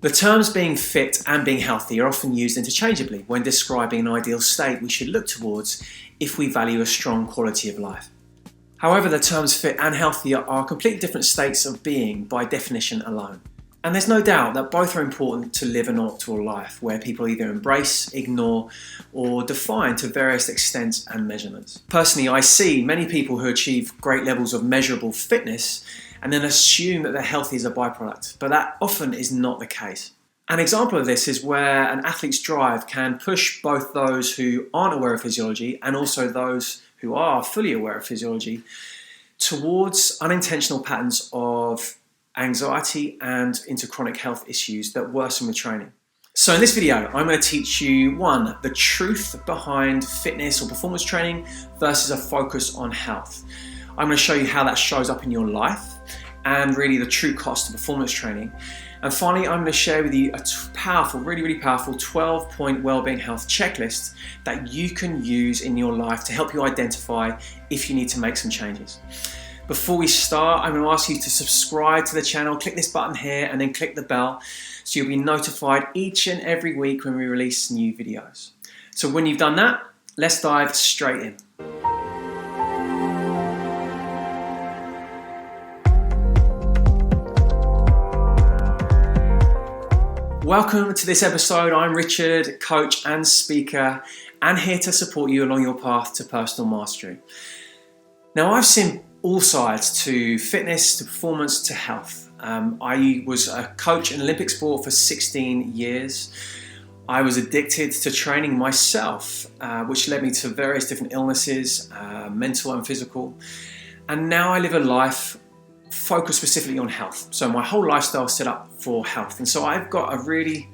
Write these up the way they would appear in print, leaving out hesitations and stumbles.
The terms being fit and being healthy are often used interchangeably when describing an ideal state we should look towards if we value a strong quality of life. However, the terms fit and healthy are completely different states of being by definition alone. And there's no doubt that both are important to live an optimal life where people either embrace, ignore, or define to various extents and measurements. Personally, I see many people who achieve great levels of measurable fitness and then assume that their health is a byproduct, but that often is not the case. An example of this is where an athlete's drive can push both those who aren't aware of physiology and also those who are fully aware of physiology towards unintentional patterns of anxiety and into chronic health issues that worsen with training. So in this video, I'm going to teach you the truth behind fitness or performance training versus a focus on health. I'm going to show you how that shows up in your life and really the true cost of performance training. And finally, I'm going to share with you a powerful, really powerful 12-point wellbeing health checklist that you can use in your life to help you identify if you need to make some changes. Before we start, I'm going to ask you to subscribe to the channel, click this button here and then click the bell so you'll be notified each and every week when we release new videos. So when you've done that, let's dive straight in. Welcome to this episode. I'm Richard, coach and speaker, and here to support you along your path to personal mastery. Now, I've seen all sides to fitness, to performance, to health. I was a coach in Olympic sport for 16 years. I was addicted to training myself, which led me to various different illnesses, mental and physical. And now I live a life focused specifically on health. So my whole lifestyle is set up for health. And so I've got a really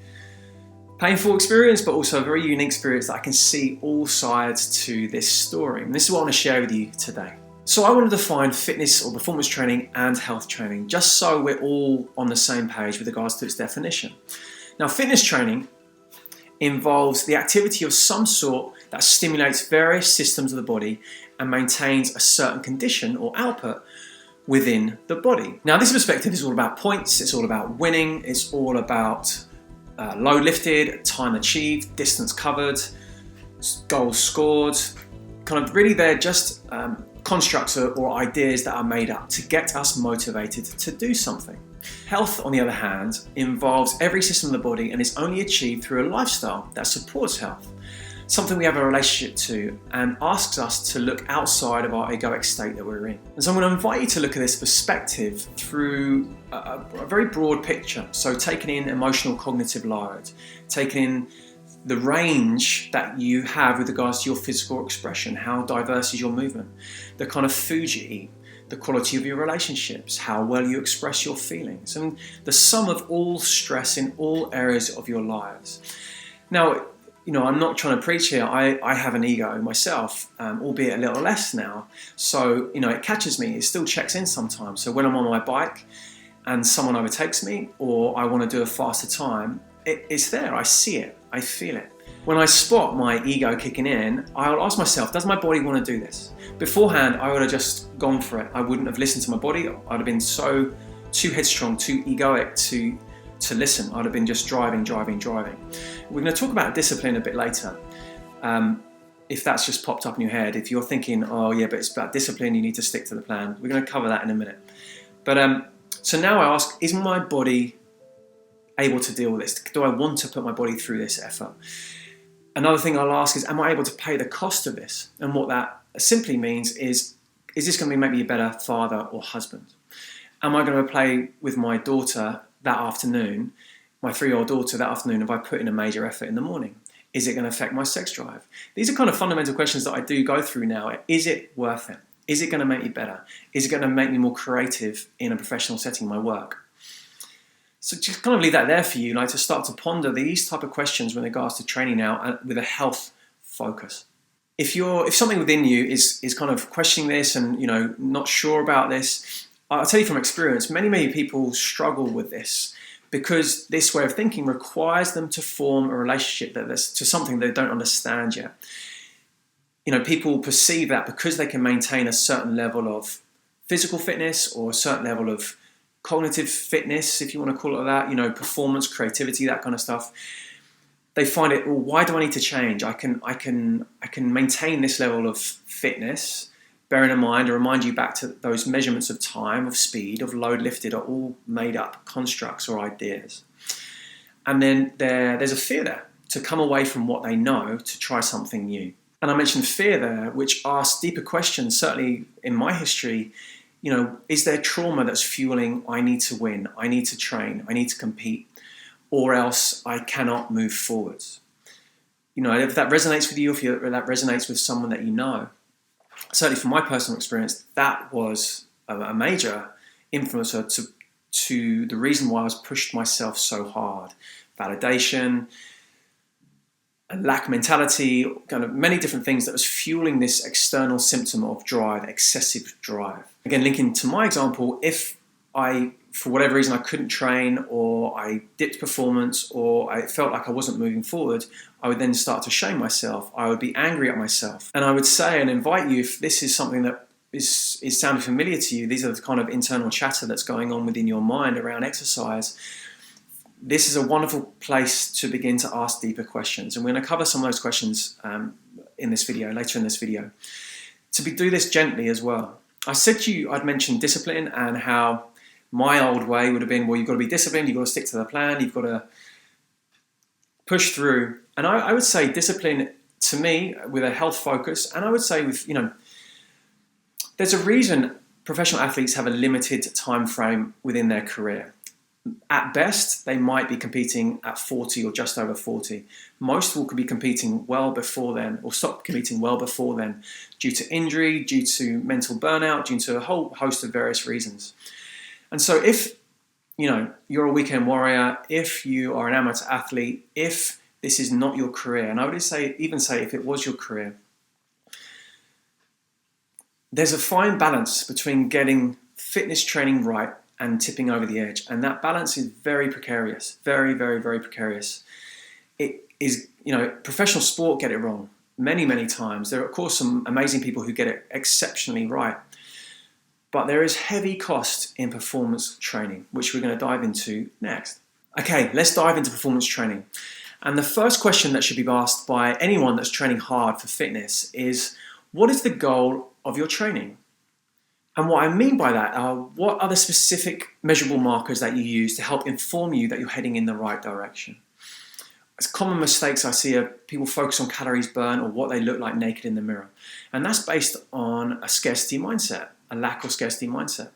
painful experience, but also a very unique experience that I can see all sides to this story. And this is what I want to share with you today. So I want to define fitness or performance training and health training, just so we're all on the same page with regards to its definition. Now, fitness training involves the activity of some sort that stimulates various systems of the body and maintains a certain condition or output within the body. Now, this perspective is all about points, it's all about winning, it's all about load lifted, time achieved, distance covered, goals scored. Kind of really they're just constructs or ideas that are made up to get us motivated to do something. Health, on the other hand, involves every system of the body and is only achieved through a lifestyle that supports health. Something we have a relationship to and asks us to look outside of our egoic state that we're in. And so I'm going to invite you to look at this perspective through a very broad picture. So taking in emotional cognitive load, taking in the range that you have with regards to your physical expression, how diverse is your movement, the kind of food you eat, the quality of your relationships, how well you express your feelings, and the sum of all stress in all areas of your lives. Now, I'm not trying to preach here. I have an ego myself, albeit a little less now. So, it catches me. It still checks in sometimes. So when I'm on my bike and someone overtakes me or I want to do a faster time, it's there. I see it. I feel it. When I spot my ego kicking in, I'll ask myself, does my body want to do this? Beforehand, I would have just gone for it. I wouldn't have listened to my body. I'd have been too headstrong, too egoic to listen. I'd have been just driving. We're going to talk about discipline a bit later. If that's just popped up in your head, if you're thinking, oh yeah, but it's about discipline, you need to stick to the plan. We're going to cover that in a minute. But so now I ask, is my body able to deal with this? Do I want to put my body through this effort? Another thing I'll ask is, am I able to pay the cost of this? And what that simply means is this going to make me a better father or husband? Am I going to play with my daughter that afternoon, my 3-year-old daughter that afternoon, if I put in a major effort in the morning? Is it going to affect my sex drive? These are kind of fundamental questions that I do go through now. Is it worth it? Is it going to make me better? Is it going to make me more creative in a professional setting, my work? So just kind of leave that there for you, to start to ponder these type of questions with regards to training now with a health focus. If something within you is kind of questioning this and not sure about this, I'll tell you from experience, many people struggle with this because this way of thinking requires them to form a relationship to something they don't understand yet. People perceive that because they can maintain a certain level of physical fitness or a certain level of cognitive fitness, if you want to call it that, performance, creativity, that kind of stuff. They find it, well, why do I need to change? I can maintain this level of fitness, bearing in mind, to remind you back to those measurements of time, of speed, of load lifted are all made up constructs or ideas. And then there's a fear there to come away from what they know to try something new. And I mentioned fear there, which asks deeper questions. Certainly in my history, is there trauma that's fueling, I need to win, I need to train, I need to compete, or else I cannot move forwards? If that resonates with you, if that resonates with someone that you know, certainly from my personal experience, that was a major influencer to the reason why I was pushed myself so hard. Validation, a lack mentality, kind of many different things that was fueling this external symptom of drive, excessive drive. Again, linking to my example, if I, for whatever reason, I couldn't train, or I dipped performance, or I felt like I wasn't moving forward, I would then start to shame myself. I would be angry at myself. And I would say and invite you, if this is something that is sounding familiar to you, these are the kind of internal chatter that's going on within your mind around exercise, this is a wonderful place to begin to ask deeper questions. And we're going to cover some of those questions in this video, later in this video. Do this gently as well. I said to you, I'd mentioned discipline and how my old way would have been, well, you've got to be disciplined, you've got to stick to the plan, you've got to push through. And I would say discipline, to me, with a health focus, and I would say with, there's a reason professional athletes have a limited time frame within their career. At best, they might be competing at 40 or just over 40. Most will be competing well before then, or stop competing well before then, due to injury, due to mental burnout, due to a whole host of various reasons. And so if, you're a weekend warrior, if you are an amateur athlete, if this is not your career, and I would even say if it was your career, there's a fine balance between getting fitness training right and tipping over the edge. And that balance is very precarious, very, very, very precarious. It is, professional sport get it wrong many, many times. There are, of course, some amazing people who get it exceptionally right. But there is heavy cost in performance training, which we're going to dive into next. Okay, let's dive into performance training. And the first question that should be asked by anyone that's training hard for fitness is, what is the goal of your training? And what I mean by that are, what are the specific measurable markers that you use to help inform you that you're heading in the right direction? It's common mistakes I see are people focus on calories burned or what they look like naked in the mirror. And that's based on a scarcity mindset, a lack of scarcity mindset.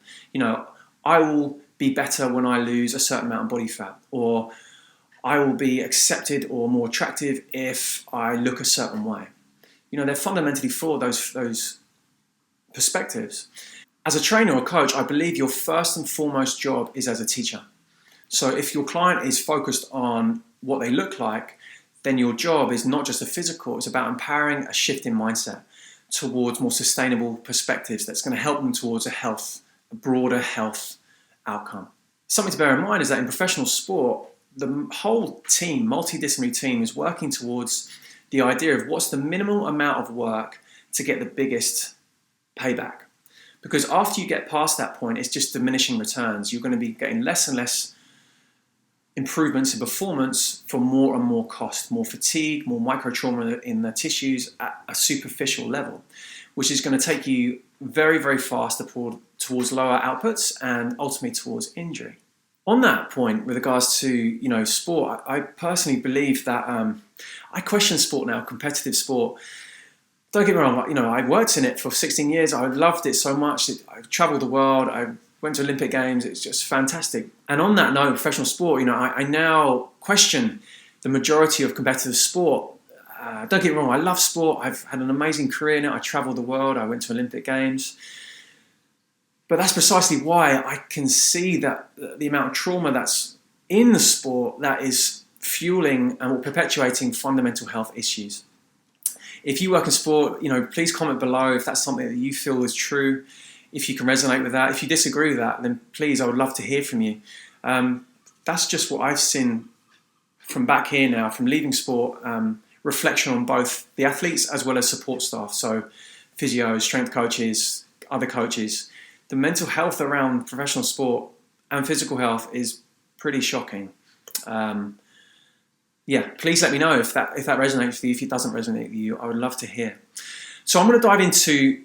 I will be better when I lose a certain amount of body fat, or I will be accepted or more attractive if I look a certain way. They're fundamentally flawed, those perspectives. As a trainer or coach, I believe your first and foremost job is as a teacher. So if your client is focused on what they look like, then your job is not just a physical, it's about empowering a shift in mindset towards more sustainable perspectives that's going to help them towards a broader health outcome. Something to bear in mind is that in professional sport, the whole team, multidisciplinary team, is working towards the idea of what's the minimal amount of work to get the biggest payback. Because after you get past that point, it's just diminishing returns. You're going to be getting less and less improvements in performance for more and more cost, more fatigue, more micro trauma in the tissues at a superficial level, which is going to take you very, very fast towards lower outputs and ultimately towards injury. On that point, with regards to sport, I personally believe that I question sport now, competitive sport. Don't get me wrong, I worked in it for 16 years. I loved it so much. I traveled the world. I went to Olympic Games. It's just fantastic. And on that note, professional sport, I now question the majority of competitive sport. Don't get me wrong, I love sport. I've had an amazing career in it. I traveled the world. I went to Olympic Games. But that's precisely why I can see that the amount of trauma that's in the sport that is fueling and perpetuating fundamental health issues. If you work in sport, please comment below if that's something that you feel is true, if you can resonate with that. If you disagree with that, then please, I would love to hear from you. That's just what I've seen from back here now, from leaving sport, reflection on both the athletes as well as support staff. So physios, strength coaches, other coaches. The mental health around professional sport and physical health is pretty shocking. Please let me know if that resonates with you. If it doesn't resonate with you, I would love to hear. So I'm going to dive into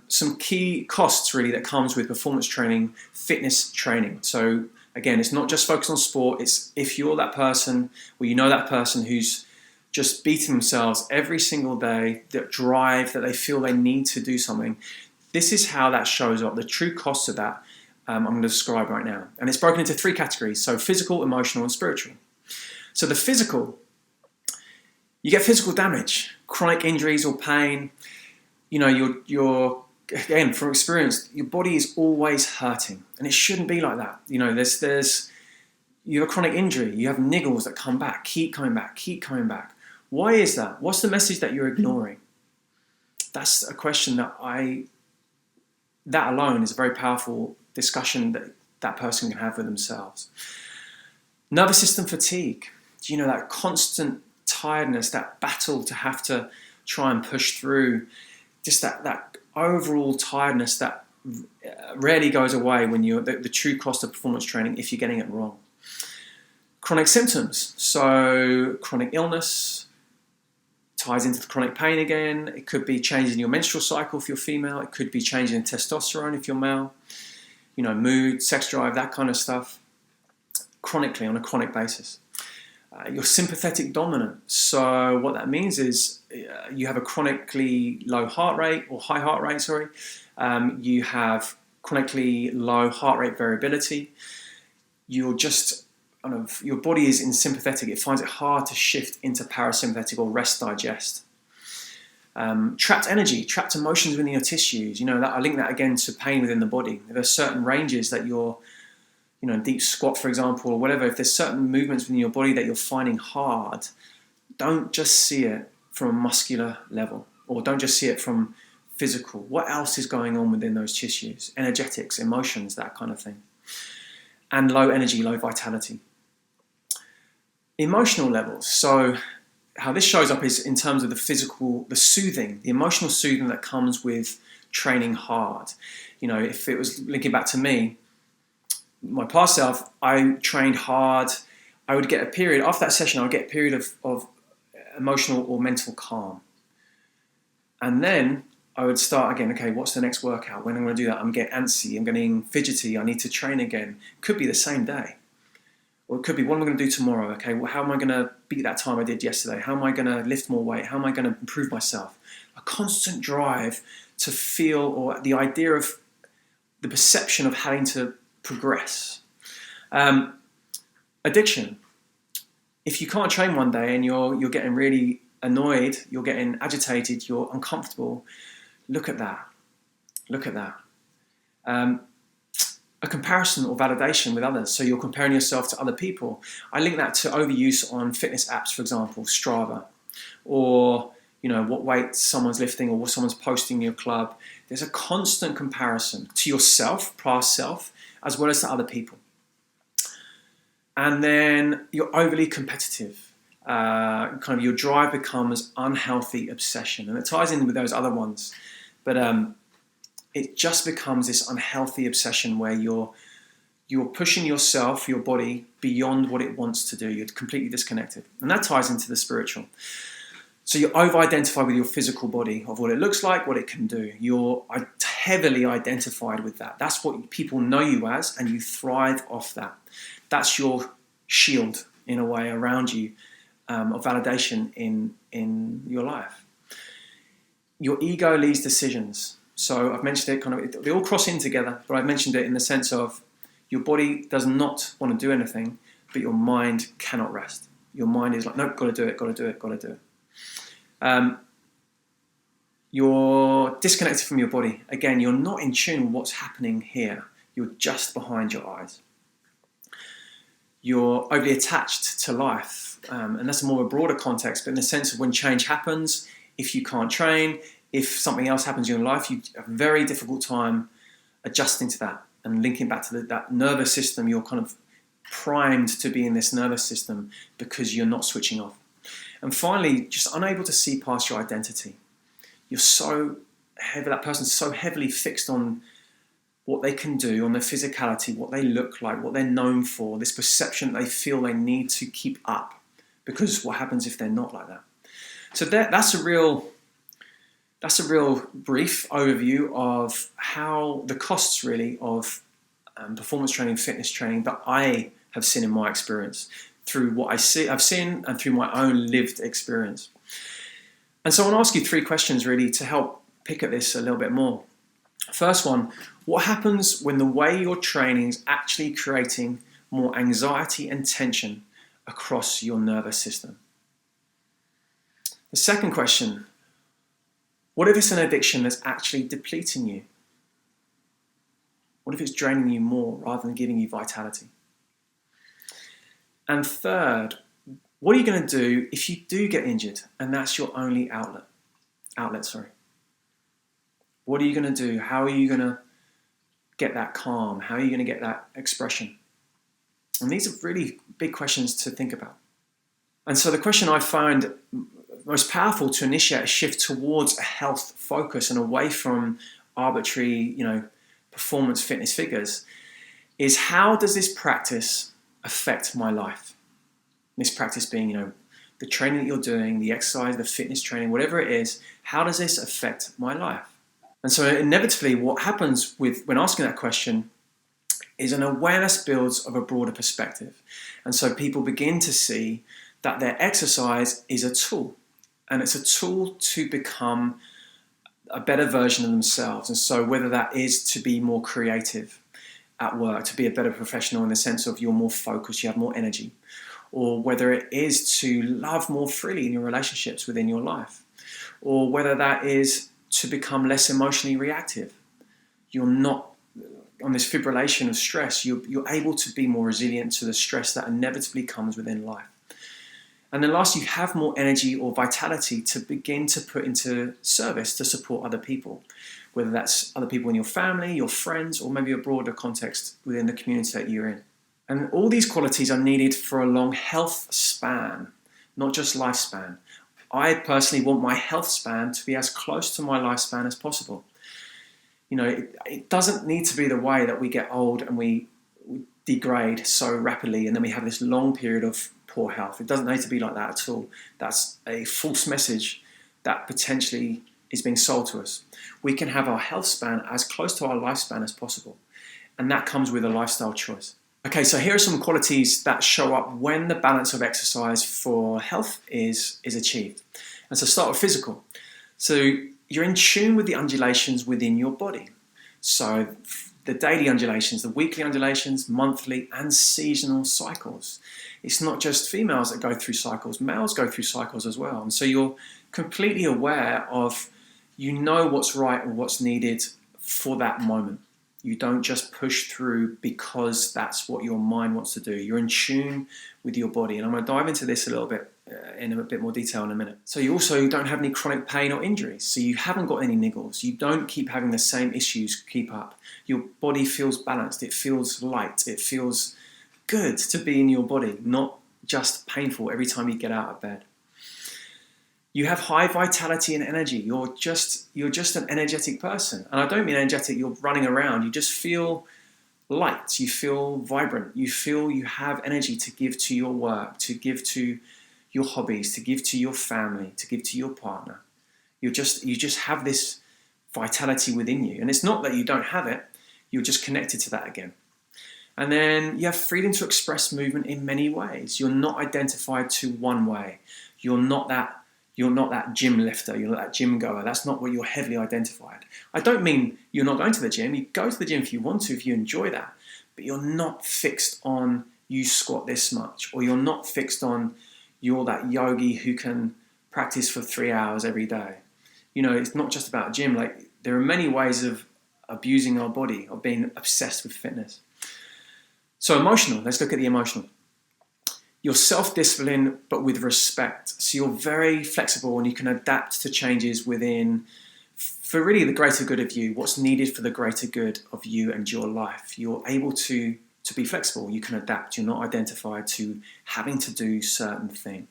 some key costs really that comes with performance training, fitness training. So again, it's not just focused on sport. It's if you're that person, or you know that person who's just beating themselves every single day, that drive, that they feel they need to do something. This is how that shows up. The true costs of that I'm going to describe right now. And it's broken into 3 categories. So physical, emotional, and spiritual. So the physical, you get physical damage, chronic injuries or pain. You know, you're again, from experience, your body is always hurting, and it shouldn't be like that. You know, you have a chronic injury, you have niggles that come back, keep coming back, keep coming back. Why is that? What's the message that you're ignoring? That's a question that alone is a very powerful discussion that person can have with themselves. Nervous system fatigue. You know, that constant tiredness, that battle to have to try and push through, just that overall tiredness that rarely goes away when you're the true cost of performance training if you're getting it wrong. Chronic symptoms. So chronic illness ties into the chronic pain again. It could be changes in your menstrual cycle if you're female. It could be changes in testosterone if you're male. You know, mood, sex drive, that kind of stuff. Chronically, on a chronic basis. You're sympathetic dominant. So what that means is you have a chronically low heart rate, or high heart rate, sorry. You have chronically low heart rate variability. Your body is in sympathetic. It finds it hard to shift into parasympathetic or rest digest. Trapped energy, trapped emotions within your tissues. You know, that I link that again to pain within the body. There are certain ranges that you're, you know, deep squat, for example, or whatever. If there's certain movements within your body that you're finding hard, don't just see it from a muscular level, or don't just see it from physical. What else is going on within those tissues? Energetics, emotions, that kind of thing. And low energy, low vitality. Emotional levels. So how this shows up is in terms of the physical, the soothing, the emotional soothing that comes with training hard. You know, if it was linking back to me, my past self, I trained hard. I would get a period, after that session, I would get a period of emotional or mental calm. And then I would start again, okay, what's the next workout? When I'm going to do that, I'm getting antsy, I'm getting fidgety, I need to train again. Could be the same day. Or it could be, what am I going to do tomorrow? Okay, well, how am I going to beat that time I did yesterday? How am I going to lift more weight? How am I going to improve myself? A constant drive to feel, or the idea of the perception of having to progress. Addiction. If you can't train one day and you're getting really annoyed, you're getting agitated, you're uncomfortable, look at that. Look at that. A comparison or validation with others. So you're comparing yourself to other people. I link that to overuse on fitness apps, for example, Strava, or you know what weight someone's lifting or what someone's posting in your club. There's a constant comparison to yourself, past self, as well as to other people. And then you're overly competitive. Kind of your drive becomes unhealthy obsession, and it ties in with those other ones. But it just becomes this unhealthy obsession where you're pushing yourself, your body, beyond what it wants to do. You're completely disconnected. And that ties into the spiritual. So you over-identify with your physical body, of what it looks like, what it can do. You're heavily identified with that. That's what people know you as, and you thrive off that. That's your shield, in a way, around you of validation in your life. Your ego leads decisions. So I've mentioned it, they all cross in together, but I've mentioned it in the sense of your body does not want to do anything, but your mind cannot rest. Your mind is like, nope, got to do it, got to do it, got to do it. You're disconnected from your body. Again, you're not in tune with what's happening here. You're just behind your eyes. You're overly attached to life. And that's more of a broader context, but in the sense of when change happens, if you can't train, if something else happens in your life, you have a very difficult time adjusting to that and linking back to that nervous system. You're kind of primed to be in this nervous system because you're not switching off. And finally, just unable to see past your identity. You're so heavy, that person's so heavily fixed on what they can do, on their physicality, what they look like, what they're known for, this perception that they feel they need to keep up, because what happens if they're not like that? So that's a real brief overview of how the costs really of performance training, fitness training that I have seen in my experience, through what I've seen and through my own lived experience. And so I want to ask you 3 questions really to help pick at this a little bit more. First one, what happens when the way you're training is actually creating more anxiety and tension across your nervous system? The second question, what if it's an addiction that's actually depleting you? What if it's draining you more rather than giving you vitality? And third, what are you going to do if you do get injured and that's your only outlet? What are you going to do? How are you going to get that calm? How are you going to get that expression? And these are really big questions to think about. And so the question I find most powerful to initiate a shift towards a health focus and away from arbitrary, performance fitness figures is, how does this practice affect my life? This practice being, the training that you're doing, the exercise, the fitness training, whatever it is, how does this affect my life? And so inevitably what happens when asking that question is an awareness builds of a broader perspective. And so people begin to see that their exercise is a tool, and it's a tool to become a better version of themselves. And so whether that is to be more creative at work, to be a better professional in the sense of you're more focused, you have more energy, or whether it is to love more freely in your relationships within your life, or whether that is to become less emotionally reactive. You're not on this fibrillation of stress, you're able to be more resilient to the stress that inevitably comes within life. And then last, you have more energy or vitality to begin to put into service to support other people, whether that's other people in your family, your friends, or maybe a broader context within the community that you're in. And all these qualities are needed for a long health span, not just lifespan. I personally want my health span to be as close to my lifespan as possible. It doesn't need to be the way that we get old and we degrade so rapidly and then we have this long period of poor health. It doesn't need to be like that at all. That's a false message that potentially is being sold to us. We can have our health span as close to our lifespan as possible. And that comes with a lifestyle choice. Okay, so here are some qualities that show up when the balance of exercise for health is achieved. And so start with physical. So you're in tune with the undulations within your body. So the daily undulations, the weekly undulations, monthly and seasonal cycles. It's not just females that go through cycles, males go through cycles as well. And so you're completely aware of, what's right and what's needed for that moment. You don't just push through because that's what your mind wants to do. You're in tune with your body. And I'm going to dive into this a little bit in a bit more detail in a minute. So you also don't have any chronic pain or injuries. So you haven't got any niggles. You don't keep having the same issues keep up. Your body feels balanced. It feels light. It feels good to be in your body, not just painful every time you get out of bed. You have high vitality and energy. You're just an energetic person. And I don't mean energetic, you're running around. You just feel light. You feel vibrant. You feel you have energy to give to your work, to give to your hobbies, to give to your family, to give to your partner. You just have this vitality within you. And it's not that you don't have it, you're just connected to that again. And then you have freedom to express movement in many ways. You're not identified to one way. You're not that gym lifter, you're not that gym goer. That's not what you're heavily identified. I don't mean you're not going to the gym. You go to the gym if you want to, if you enjoy that. But you're not fixed on you squat this much, or you're not fixed on you're that yogi who can practice for 3 hours every day. It's not just about gym. There are many ways of abusing our body, of being obsessed with fitness. So emotional, let's look at the emotional. You're self-disciplined, but with respect. So you're very flexible and you can adapt to changes within, for really the greater good of you, what's needed for the greater good of you and your life. You're able to be flexible. You can adapt. You're not identified to having to do certain thing.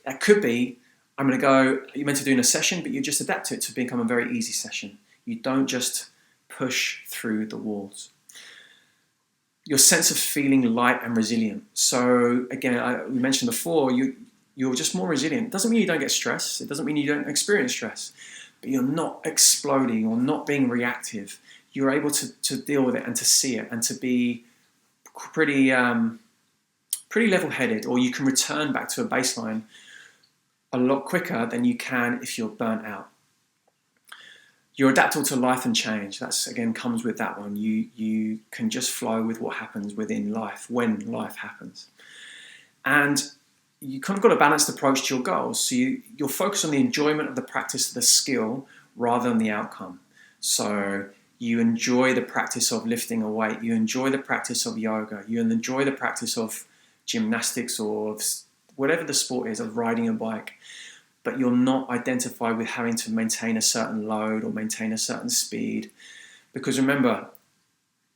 That could be, you're meant to do in a session, but you just adapt to it to become a very easy session. You don't just push through the walls. Your sense of feeling light and resilient. So again, we mentioned before, you're just more resilient. It doesn't mean you don't get stress. It doesn't mean you don't experience stress, but you're not exploding or not being reactive. You're able to deal with it and to see it and to be pretty level-headed, or you can return back to a baseline a lot quicker than you can if you're burnt out. You're adaptable to life and change. That's again comes with that one. You can just flow with what happens within life when life happens. And you kind of got a balanced approach to your goals. So you're focused on the enjoyment of the practice of the skill rather than the outcome. So you enjoy the practice of lifting a weight. You enjoy the practice of yoga. You enjoy the practice of gymnastics or whatever the sport is, of riding a bike. But you're not identified with having to maintain a certain load or maintain a certain speed. Because remember,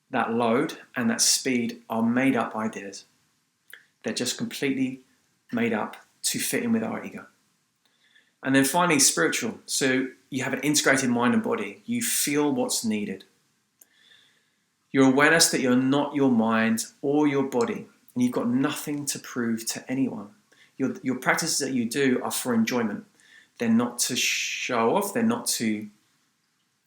that load and that speed are made up ideas. They're just completely made up to fit in with our ego. And then finally, spiritual. So you have an integrated mind and body. You feel what's needed. Your awareness that you're not your mind or your body, and you've got nothing to prove to anyone. Your practices that you do are for enjoyment. They're not to show off. They're not to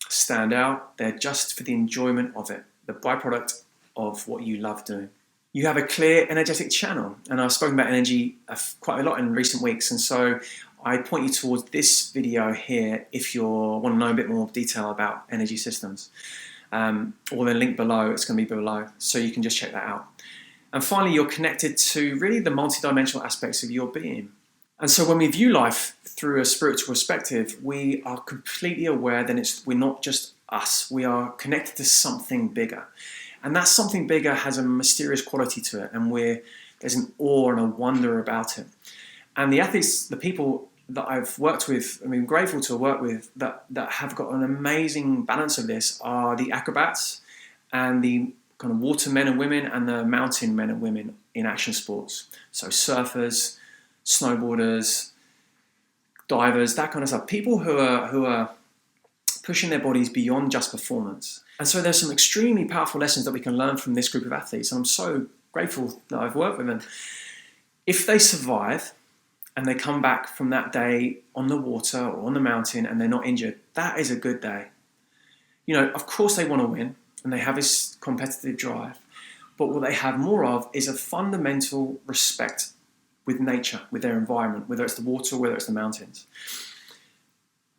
stand out. They're just for the enjoyment of it, the byproduct of what you love doing. You have a clear, energetic channel. And I've spoken about energy quite a lot in recent weeks. And so I point you towards this video here if you want to know a bit more detail about energy systems. Or the link below, it's going to be below. So you can just check that out. And finally, you're connected to really the multidimensional aspects of your being. And so when we view life through a spiritual perspective, we are completely aware that we're not just us. We are connected to something bigger. And that something bigger has a mysterious quality to it. And there's an awe and a wonder about it. And the athletes, the people that I've worked with, I'm grateful to work with, that have got an amazing balance of this are the acrobats and the kind of water men and women and the mountain men and women in action sports. So surfers, snowboarders, divers, that kind of stuff. People who are pushing their bodies beyond just performance. And so there's some extremely powerful lessons that we can learn from this group of athletes. And I'm so grateful that I've worked with them. If they survive and they come back from that day on the water or on the mountain and they're not injured, that is a good day. Of course they want to win. And they have this competitive drive. But what they have more of is a fundamental respect with nature, with their environment, whether it's the water, whether it's the mountains.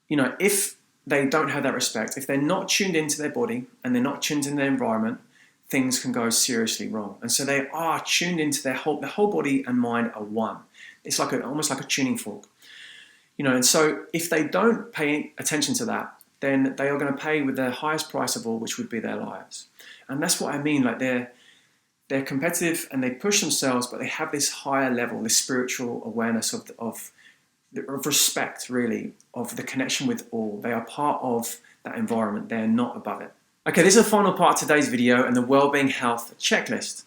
If they don't have that respect, if they're not tuned into their body and they're not tuned into their environment, things can go seriously wrong. And so they are tuned into their whole body and mind are one. It's almost like a tuning fork. And so if they don't pay attention to that, then they are going to pay with the highest price of all, which would be their lives. And that's what I mean. Like they're competitive and they push themselves, but they have this higher level, this spiritual awareness of respect, really, of the connection with all. They are part of that environment. They're not above it. Okay, this is the final part of today's video and the wellbeing health checklist.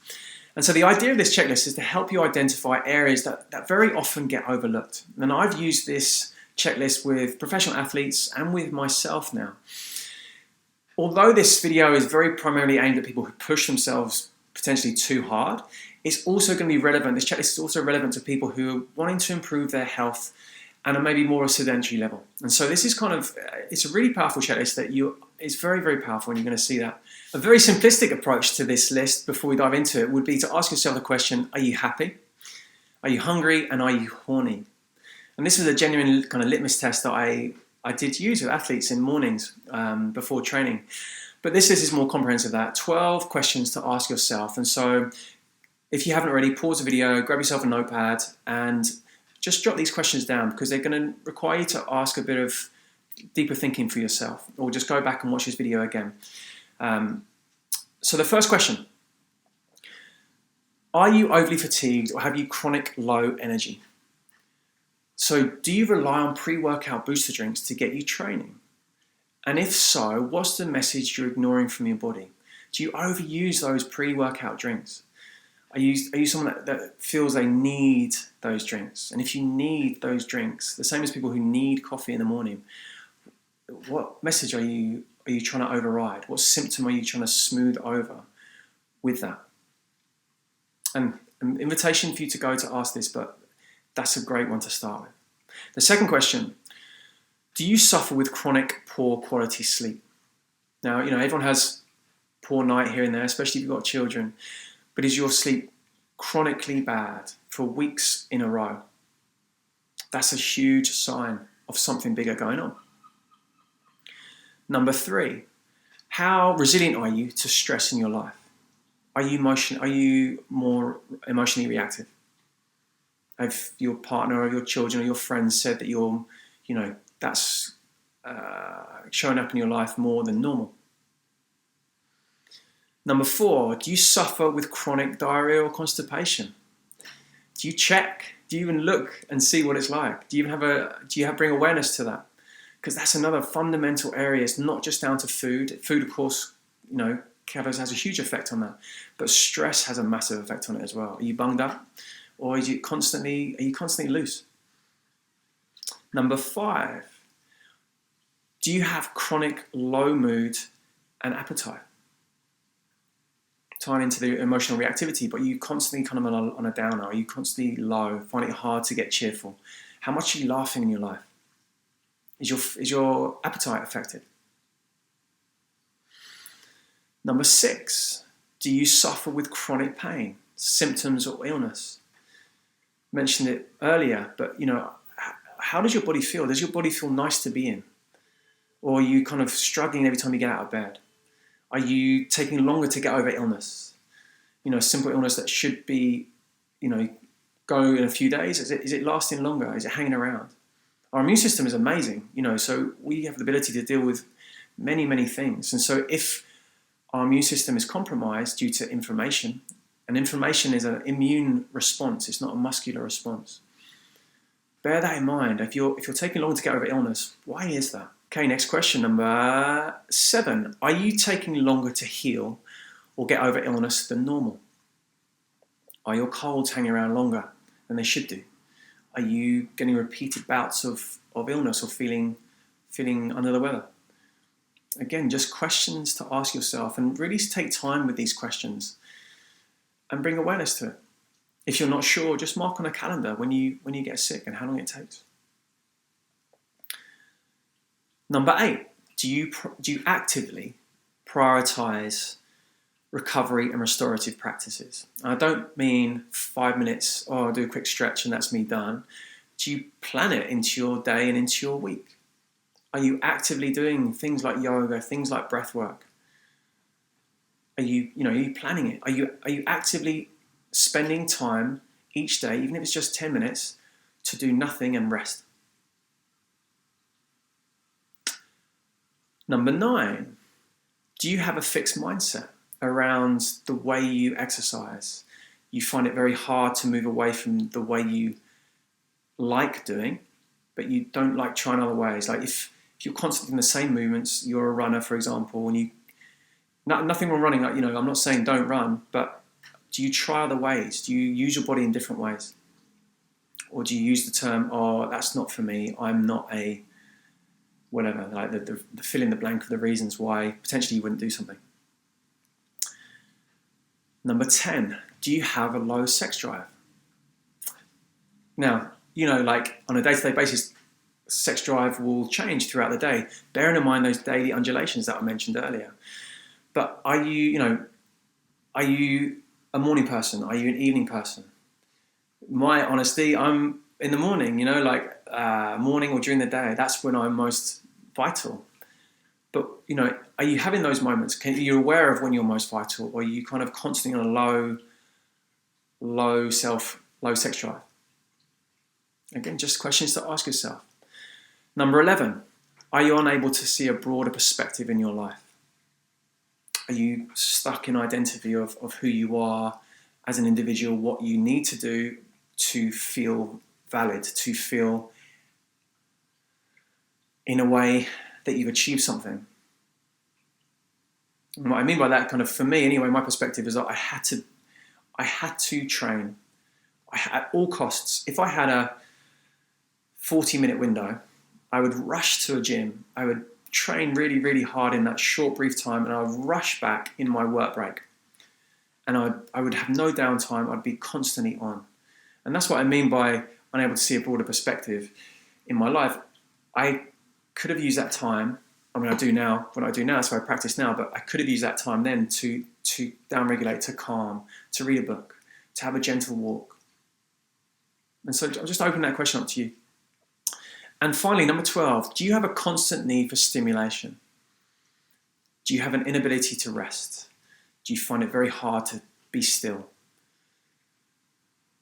And so the idea of this checklist is to help you identify areas that very often get overlooked. And I've used this checklist with professional athletes and with myself now. Although this video is very primarily aimed at people who push themselves potentially too hard, it's also going to be relevant. This checklist is also relevant to people who are wanting to improve their health and are maybe more a sedentary level. And so this is it's a really powerful checklist it's very, very powerful, and you're going to see that. A very simplistic approach to this list before we dive into it would be to ask yourself the question, are you happy? Are you hungry? And are you horny? And this was a genuine kind of litmus test that I did use with athletes in mornings before training. But this list is more comprehensive than that. 12 questions to ask yourself. And so if you haven't already, pause the video, grab yourself a notepad and just jot these questions down, because they're going to require you to ask a bit of deeper thinking for yourself, or just go back and watch this video again. So the first question, are you overly fatigued or have you chronic low energy? So do you rely on pre-workout booster drinks to get you training? And if so, what's the message you're ignoring from your body? Do you overuse those pre-workout drinks? Are you someone that feels they need those drinks? And if you need those drinks, the same as people who need coffee in the morning, what message are you are you trying to override? What symptom are you trying to smooth over with that? And an invitation for you to go to ask this, but that's a great one to start with. The second question, do you suffer with chronic poor quality sleep? Now, everyone has poor night here and there, especially if you've got children, but is your sleep chronically bad for weeks in a row? That's a huge sign of something bigger going on. Number 3, how resilient are you to stress in your life? Are you more emotionally reactive? Have your partner or your children or your friends said that that's showing up in your life more than normal? Number 4, do you suffer with chronic diarrhea or constipation? Do you check? Do you even look and see what it's like? Do you bring awareness to that? Because that's another fundamental area. It's not just down to food. Food, of course, has a huge effect on that. But stress has a massive effect on it as well. Are you bunged up? Or are you constantly loose? Number 5, do you have chronic low mood and appetite? Tying into the emotional reactivity, but you constantly kind of on a downer. Are you constantly low, find it hard to get cheerful? How much are you laughing in your life? Is your appetite affected? Number 6, do you suffer with chronic pain, symptoms or illness? Mentioned it earlier, but how does your body feel? Does your body feel nice to be in? Or are you kind of struggling every time you get out of bed? Are you taking longer to get over illness? A simple illness that should be, go in a few days. Is it lasting longer? Is it hanging around? Our immune system is amazing, so we have the ability to deal with many, many things. And so if our immune system is compromised due to inflammation, and inflammation is an immune response, it's not a muscular response. Bear that in mind. If you're taking long to get over illness, why is that? Okay, next question, number 7. Are you taking longer to heal or get over illness than normal? Are your colds hanging around longer than they should do? Are you getting repeated bouts of illness or feeling under the weather? Again, just questions to ask yourself, and really take time with these questions and bring awareness to it. If you're not sure, just mark on a calendar when you get sick and how long it takes. Number 8, do you actively prioritize recovery and restorative practices? I don't mean 5 minutes, I'll do a quick stretch and that's me done. Do you plan it into your day and into your week? Are you actively doing things like yoga, things like breath work? Are you planning it? Are you actively spending time each day, even if it's just 10 minutes, to do nothing and rest? Number 9, do you have a fixed mindset around the way you exercise? You find it very hard to move away from the way you like doing, but you don't like trying other ways. Like if you're constantly in the same movements, you're a runner, for example, and nothing wrong running. I'm not saying don't run, but do you try other ways? Do you use your body in different ways? Or do you use the term, that's not for me, I'm not a whatever, like the fill in the blank of the reasons why potentially you wouldn't do something. Number 10, do you have a low sex drive? Now, like on a day-to-day basis, sex drive will change throughout the day, bearing in mind those daily undulations that I mentioned earlier. But are you a morning person? Are you an evening person? My honesty, I'm in the morning, morning or during the day. That's when I'm most vital. But, are you having those moments? Are you aware of when you're most vital? Or are you kind of constantly on a low sex drive? Again, just questions to ask yourself. Number 11, are you unable to see a broader perspective in your life? Are you stuck in identity of who you are as an individual, what you need to do to feel valid, to feel in a way that you've achieved something? And what I mean by that, kind of for me anyway, my perspective is that I had to train at all costs. If I had a 40-minute window, I would rush to a gym. I would train really, really hard in that short, brief time, and I would rush back in my work break. And I would have no downtime. I'd be constantly on. And that's what I mean by unable to see a broader perspective in my life. I could have used that time, I do now, so I practice now, but I could have used that time then to downregulate, to calm, to read a book, to have a gentle walk. And so I'll just open that question up to you. And finally, number 12, do you have a constant need for stimulation? Do you have an inability to rest? Do you find it very hard to be still?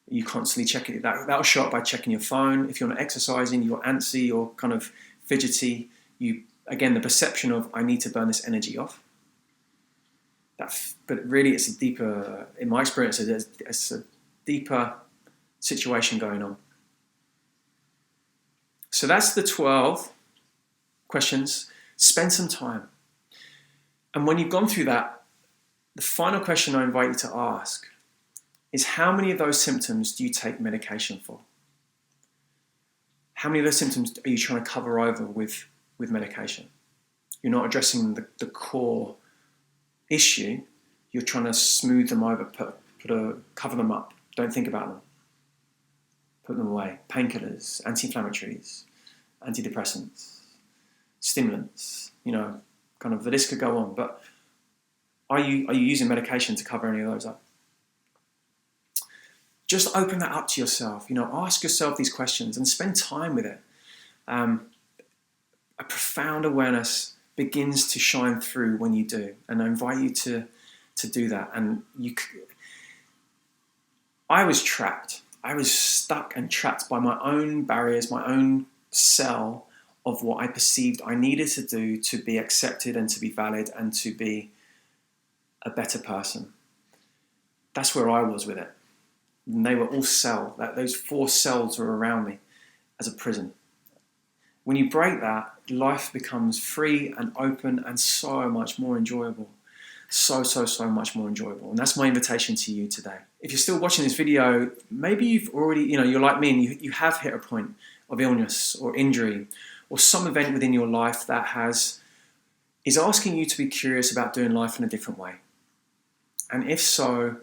You constantly check it. That'll show up by checking your phone. If you're not exercising, you're antsy, you're kind of fidgety. Again, the perception of, I need to burn this energy off. But really, it's a deeper, in my experience, it's a deeper situation going on. So that's the 12 questions. Spend some time. And when you've gone through that, the final question I invite you to ask is, how many of those symptoms do you take medication for? How many of those symptoms are you trying to cover over with medication? You're not addressing the core issue. You're trying to smooth them over, cover them up. Don't think about them. Put them away. Painkillers, anti-inflammatories, antidepressants, stimulants, kind of the list could go on. But are you using medication to cover any of those up? Just open that up to yourself. Ask yourself these questions and spend time with it. A profound awareness begins to shine through when you do, and I invite you to do that. And I was trapped. I was stuck and trapped by my own barriers, my own cell of what I perceived I needed to do to be accepted and to be valid and to be a better person. That's where I was with it. And they were all those 4 cells were around me as a prison. When you break that, life becomes free and open and so much more enjoyable. So much more enjoyable. And that's my invitation to you today. If you're still watching this video, maybe you've already, you're like me and you have hit a point of illness or injury or some event within your life that is asking you to be curious about doing life in a different way. And if so,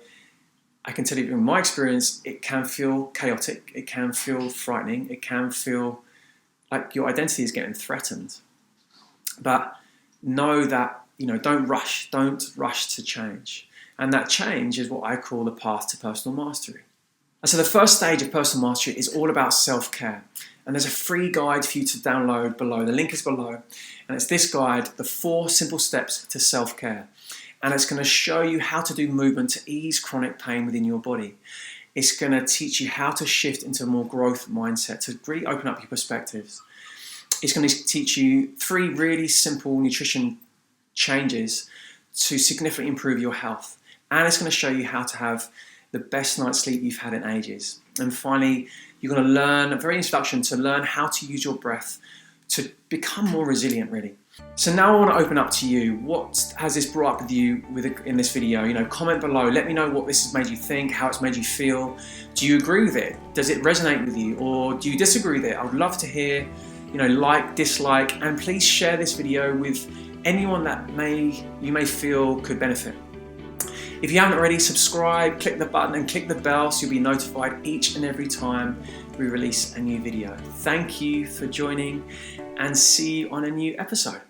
I can tell you from my experience, it can feel chaotic, it can feel frightening, it can feel like your identity is getting threatened. But know that, don't rush to change. And that change is what I call the path to personal mastery. And so the first stage of personal mastery is all about self-care. And there's a free guide for you to download below. The link is below. And it's this guide, the 4 simple steps to self-care. And it's going to show you how to do movement to ease chronic pain within your body. It's going to teach you how to shift into a more growth mindset, to really open up your perspectives. It's going to teach you 3 really simple nutrition changes to significantly improve your health. And it's going to show you how to have the best night's sleep you've had in ages. And finally, you're going to learn, a very introduction to learn how to use your breath to become more resilient, really. So now I want to open up to you. What has this brought up with you in this video? Comment below. Let me know what this has made you think, how it's made you feel. Do you agree with it? Does it resonate with you? Or do you disagree with it? I would love to hear, like, dislike, and please share this video with anyone that you may feel could benefit. If you haven't already, subscribe, click the button and click the bell so you'll be notified each and every time we release a new video. Thank you for joining and see you on a new episode.